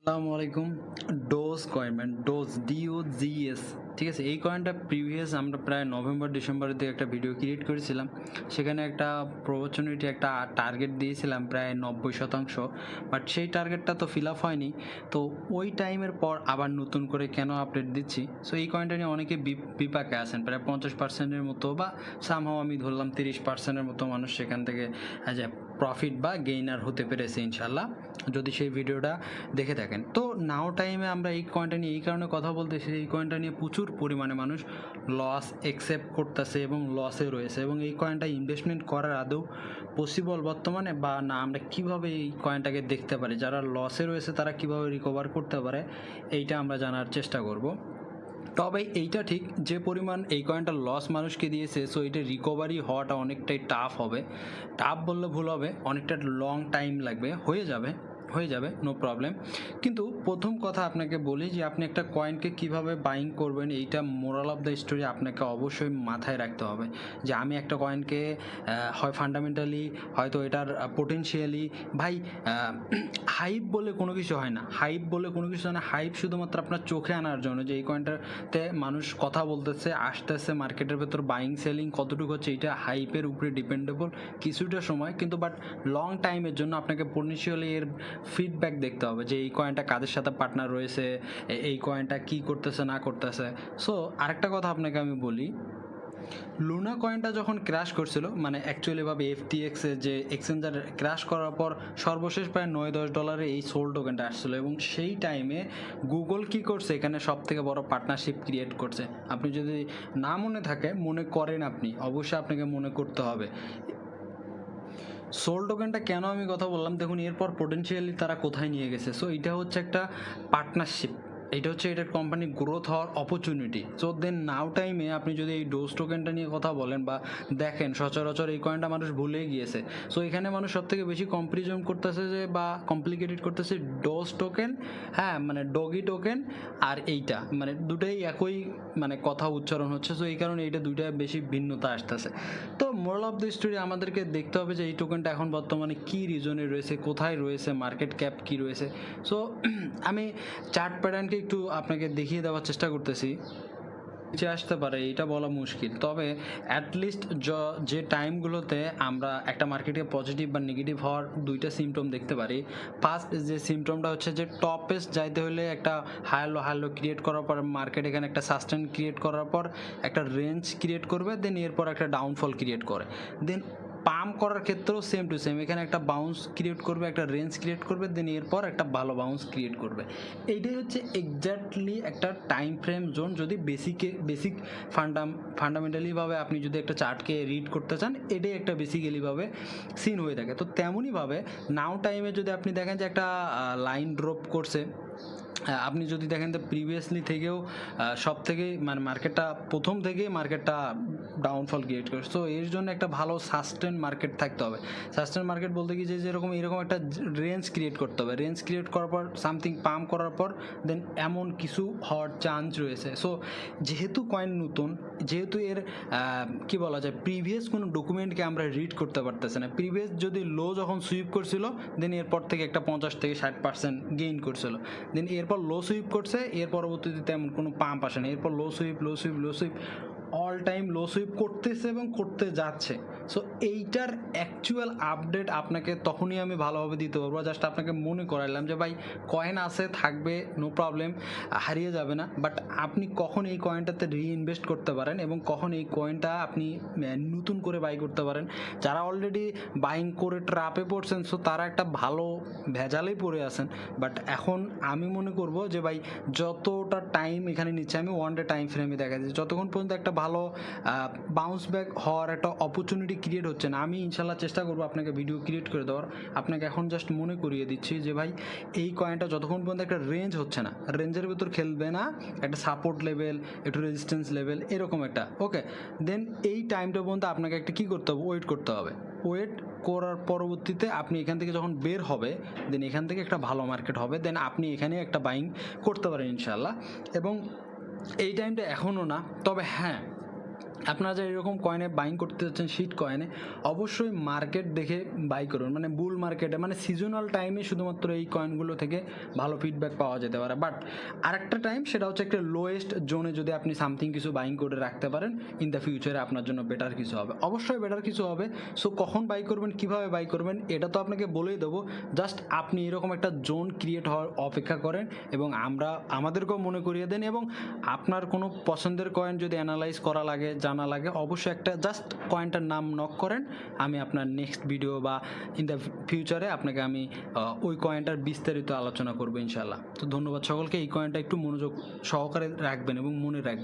আসসালামু আলাইকুম। Dose coin মানে DOGS, ঠিক আছে। এই কয়েনটা প্রিভিয়াস আমরা প্রায় নভেম্বর ডিসেম্বরের দিকে একটা ভিডিও ক্রিয়েট করেছিলাম। সেখানে একটা প্রপরচুনিটি একটা টার্গেট দিয়েছিলাম প্রায় 90%, বাট সেই টার্গেটটা তো ফিল আপ হয়নি। তো ওই টাইমের পর আবার নতুন করে কেন আপডেট দিচ্ছি, সো এই কয়েনটা নিয়ে অনেকে বিপাকে আছেন। প্রায় 50%-এর মতো বা সামহাও আমি ধরলাম 30%-এর মতো মানুষ সেখান থেকে অ্যাজ এ প্রফিট বা গেইনার হতে পেরেছে ইনশাল্লাহ, যদি সেই ভিডিওটা দেখে থাকেন। তো নাও টাইমে আমরা এই কয়েনটা নিয়ে এই কারণে কথা বলতেছি, এই কয়েনটা নিয়ে প্রচুর পরিমাণে মানুষ লস একসেপ্ট করতেছে এবং লসে রয়েছে, এবং এই কয়েনটা ইনভেস্টমেন্ট করার আদৌ পসিবল বর্তমানে বা না, আমরা কিভাবে এই কয়েনটাকে দেখতে পারি, যারা লসে রয়েছে তারা কিভাবে রিকভার করতে পারে, এইটা আমরা জানার চেষ্টা করব। তবে এইটা ঠিক, যে পরিমাণ এই কয়েনটা লস মানুষকে দিয়েছে, সো এটা রিকভারি হওয়াটা অনেকটাই টাফ হবে। টাফ বললে ভুল হবে, অনেকটা লং টাইম লাগবে, হয়ে যাবে নো প্রবলেম। কিন্তু প্রথম কথা আপনাকে বলি যে আপনি একটা কয়েনকে কিভাবে বাইং করবেন, এইটা মোরাল অফ দ্য স্টোরি আপনাকে অবশ্যই মাথায় রাখতে হবে। যে আমি একটা কয়েনকে হয় ফান্ডামেন্টালি, হয়তো এটার পোটেনশিয়ালি, ভাই হাইপ বলে কোনো কিছু হয় না, হাইপ শুধুমাত্র আপনার চোখে আনার জন্য, যে এই কয়েনটাতে মানুষ কথা বলতেছে, আসতেছে মার্কেটের ভেতর, বাইং সেলিং কতটুকু হচ্ছে, এটা হাইপের উপরে ডিপেন্ডেবল কিছুটা সময়, কিন্তু বাট লং টাইমের জন্য আপনাকে পোটেনশিয়ালি এর ফিডব্যাক দেখতে হবে, যে এই কয়েনটা কাদের সাথে পার্টনার রয়েছে, এই কয়েনটা কি করতেছে না করতেছে। সো আরেকটা কথা আপনাকে আমি বলি, লুনা কয়েনটা যখন ক্র্যাশ করছিল, মানে অ্যাকচুয়ালিভাবে FTX এর যে এক্সচেঞ্জার ক্র্যাশ করার পর সর্বশেষ প্রায় $9-10 এই সোল টোকেনটা আসছিল, এবং সেই টাইমে গুগল কি করছে, এখানে সব থেকে বড় পার্টনারশিপ ক্রিয়েট করছে। আপনি যদি না মনে থাকে, মনে করেন, আপনি অবশ্যই আপনাকে মনে করতে হবে সোল টোকেনটা কেন আমি কথা বললাম। দেখুন এরপর পোটেনশিয়ালি তারা কোথায় নিয়ে গেছে। সো এটা হচ্ছে একটা পার্টনারশিপ, এটা হচ্ছে এটার কোম্পানি গ্রোথ হওয়ার অপরচুনিটি। সো দেন নাও টাইমে আপনি যদি এই ডোজ টোকেনটা নিয়ে কথা বলেন বা দেখেন, সচরাচর এই কয়েনটা মানুষ ভুলে গিয়েছে। সো এখানে মানুষ সব থেকে বেশি কম্পারিজন করতেছে যে বা কমপ্লিকেটেড করতেছে ডোজ টোকেন, হ্যাঁ মানে ডগি টোকেন, আর এইটা মানে দুটাই একই মানে কথা উচ্চারণ হচ্ছে। সো এই কারণে এইটা দুইটা বেশি ভিন্নতা আসতেছে। তো মোরাল অফ দ্য স্টোরি আমাদেরকে দেখতে হবে যে এই টোকেনটা এখন বর্তমানে কী রিজনে রয়েছে, কোথায় রয়েছে, মার্কেট ক্যাপ কী রয়েছে। সো আমি চার্ট প্যাটার্নকে একটু আপনাকে দেখিয়ে দেওয়ার চেষ্টা করতেছি। নিচে আসতে পারে এটা বলা মুশকিল, তবে অ্যাটলিস্ট যে টাইমগুলোতে আমরা একটা মার্কেটে পজিটিভ বা নেগেটিভ হওয়ার দুইটা সিমটম দেখতে পারি। ফার্স্ট যে সিমটমটা হচ্ছে যে টপেস যাইতে হলে একটা হায়ালো ক্রিয়েট করার পর মার্কেট এখানে একটা সাস্টেন ক্রিয়েট করার পর একটা রেঞ্জ ক্রিয়েট করবে, দেন এরপর একটা ডাউনফল ক্রিয়েট করে, দেন পাম্প করার ক্ষেত্রেও সেম টু সেম, এখানে একটা বাউন্স ক্রিয়েট করবে, একটা রেঞ্জ ক্রিয়েট করবে, দেন এরপর একটা ভালো বাউন্স ক্রিয়েট করবে। এইটাই হচ্ছে এক্স্যাক্টলি একটা টাইম ফ্রেম জোন, যদি বেসিক ফান্ডামেন্টালিভাবে আপনি যদি একটা চার্টকে রিড করতে চান, এটাই একটা বেসিক্যালিভাবে সিন হয়ে থাকে। তো তেমনইভাবে নাও টাইমে যদি আপনি দেখেন যে একটা লাইন ড্রপ করছে, আপনি যদি দেখেন তো প্রিভিয়াসলি থেকেও সব থেকে মানে মার্কেটটা প্রথম থেকেই মার্কেটটা ডাউনফল ক্রিয়েট করে। সো এর জন্য একটা ভালো সাস্টেন মার্কেট থাকতে হবে। সাস্টেন মার্কেট বলতে কি, যে যেরকম এরকম একটা রেঞ্জ ক্রিয়েট করতে হবে, রেঞ্জ ক্রিয়েট করার পর সামথিং পাম্প করার পর দেন এমন কিছু হওয়ার চান্স রয়েছে। সো যেহেতু কয়েন নতুন, যেহেতু এর কি বলা যায়, প্রিভিয়াস কোনো ডকুমেন্টকে আমরা রিড করতে পারতেছি না। প্রিভিয়াস যদি লো যখন সুইপ করছিল, দেন এরপর থেকে একটা 50-60% গেইন করছিল, দেন এরপর লো সুইপ করছে, এর পরবর্তীতে তেমন কোনো পাম্প আসে না, এরপর low sweep all time low sweep করতেছে এবং করতে যাচ্ছে। সো এইটার অ্যাকচুয়াল আপডেট আপনাকে তখনই আমি ভালোভাবে দিতে পারবো, জাস্ট আপনাকে মনে করাইলাম যে ভাই কয়েন আছে, থাকবে, নো প্রবলেম, হারিয়ে যাবে না, বাট আপনি কখন এই কয়েনটাতে রিইনভেস্ট করতে পারেন এবং কখন এই কয়েনটা আপনি নতুন করে বাই করতে পারেন। যারা অলরেডি বাইং করে ট্র্যাপে পড়ছেন, সো তারা একটা ভালো ভেজালেই পড়ে আছেন। বাট এখন আমি মনে করব যে ভাই যতটা টাইম এখানে নিচ্ছে, আমি ওয়ান ডে টাইম ফ্রেমে দেখা যাচ্ছে, যতক্ষণ পর্যন্ত একটা ভালো বাউন্স ব্যাক হওয়ার একটা অপরচুনিটি ক্রিয়েট হচ্ছে না, আমি ইনশাল্লাহ চেষ্টা করবো আপনাকে ভিডিও ক্রিয়েট করে দেওয়ার। আপনাকে এখন জাস্ট মনে করিয়ে দিচ্ছি যে ভাই এই কয়েনটা যতক্ষণ পর্যন্ত একটা রেঞ্জ হচ্ছে না, রেঞ্জের ভেতর খেলবে না, একটা সাপোর্ট লেভেল, একটু রেজিস্ট্যান্স লেভেল, এরকম একটা ওকে, দেন এই টাইমটা পর্যন্ত আপনাকে একটা কী করতে হবে, ওয়েট করতে হবে। ওয়েট করার পরবর্তীতে আপনি এখান থেকে যখন বের হবে, দেন এখান থেকে একটা ভালো মার্কেট হবে, দেন আপনি এখানে একটা বাইং করতে পারেন ইনশাল্লাহ। এবং এই টাইমটা এখনও না, তবে হ্যাঁ আপনারা যারা এরকম কয়েনে বাইং করতে যাচ্ছেন শিট কয়েনে, অবশ্যই মার্কেট দেখে বাই করুন, মানে বুল মার্কেটে, মানে সিজনাল টাইমে শুধুমাত্র এই কয়েনগুলো থেকে ভালো ফিডব্যাক পাওয়া যেতে পারে। বাট আরেকটা টাইম, সেটা হচ্ছে একটা লোয়েস্ট জোনে যদি আপনি সামথিং কিছু বাইং করে রাখতে পারেন, ইন দ্য ফিউচারে আপনার জন্য বেটার কিছু হবে, অবশ্যই বেটার কিছু হবে। সো কখন বাই করবেন, কিভাবে বাই করবেন, এটা তো আপনাকে বলেই দেবো। জাস্ট আপনি এরকম একটা জোন ক্রিয়েট হওয়ার অপেক্ষা করেন এবং আমাদেরকেও মনে করিয়ে দেন, এবং আপনার কোনো পছন্দের কয়েন যদি অ্যানালাইজ করা লাগে, জানা লাগে, অবশ্যই একটা জাস্ট কয়েনটার নাম নক করেন। আমি আপনার নেক্সট ভিডিও বা ইন দ্য ফিউচারে আপনাকে আমি ওই কয়েনটার বিস্তারিত আলোচনা করবো ইনশাল্লাহ। তো ধন্যবাদ সকলকে। এই কয়েনটা একটু মনোযোগ সহকারে রাখবেন এবং মনে রাখবেন।